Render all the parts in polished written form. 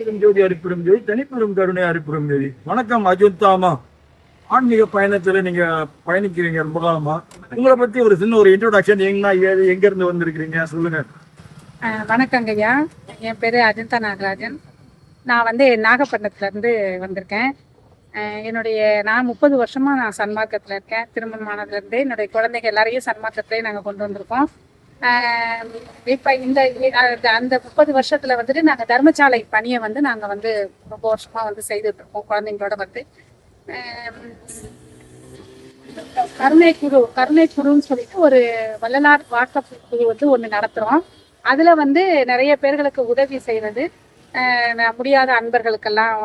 தனிப்பெரும் ஜோதி அருட்பெரும் ஜோதி தனிப்பெரும் கருணை அருட்பெரும் ஜோதி. வணக்கம் அஜந்தாமா. ஆன்மீக பயணத்துல நீங்க பயணிக்கிறீங்க ரொம்ப காலமா. உங்களை பத்தி ஒரு சின்ன ஒரு இன்ட்ரோடக்ஷன், எங்க இருந்து வந்திருக்கிறீங்க சொல்லுங்க. வணக்கங்க ஐயா, என் பேரு அஜந்தா நாகராஜன். நான் நாகப்பட்டினத்துல இருந்து வந்திருக்கேன். நான் 30 வருஷமா நான் சன்மார்க்கத்துல இருக்கேன். திருமணமானதுல இருந்து என்னுடைய குழந்தைங்க எல்லாரையும் சன்மார்க்கத்திலே நாங்க கொண்டு வந்திருக்கோம். இப்ப அந்த 30 வருஷத்துல நாங்க தர்மசாலை பணியை நாங்க ரொம்ப வருஷமா செய்துட்டு இருக்கோம். குழந்தைங்களோட கருணை குருன்னு சொல்லிட்டு ஒரு வள்ளலார் வாட்ஸ்அப் குழு ஒண்ணு நடத்துறோம். அதுல நிறைய பேர்களுக்கு உதவி செய்வது, முடியாத அன்பர்களுக்கெல்லாம்,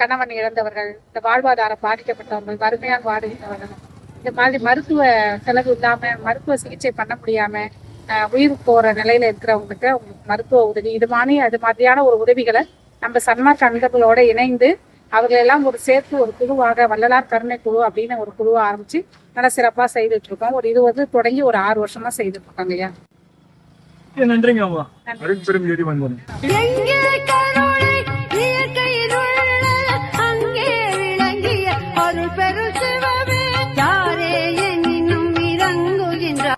கணவன் இழந்தவர்கள், இந்த வாழ்வாதாரம் பாதிக்கப்பட்டவர்கள், வறுமையாக வாடுகிறவர்கள், இந்த மாதிரி மருத்துவ செலவு இல்லாம மருத்துவ சிகிச்சை பண்ண முடியாம உயிர் போற நிலையில இருக்கிறவங்களுக்கு மருத்துவ உதவி, அது மாதிரியான ஒரு உதவிகளை நம்ம சன்மார்க்க அன்பர்களோட இணைந்து அவர்களெல்லாம் சேர்த்து ஒரு குழுவாக வள்ளலார் கருணை குழு அப்படின்னு ஒரு குழுவை ஆரம்பிச்சு நல்லா சிறப்பா செய்துட்டு இருக்கோம். இது தொடங்கி ஒரு 6 வருஷமா செய்துட்டு இருக்காங்க ஐயா. நன்றிங்க.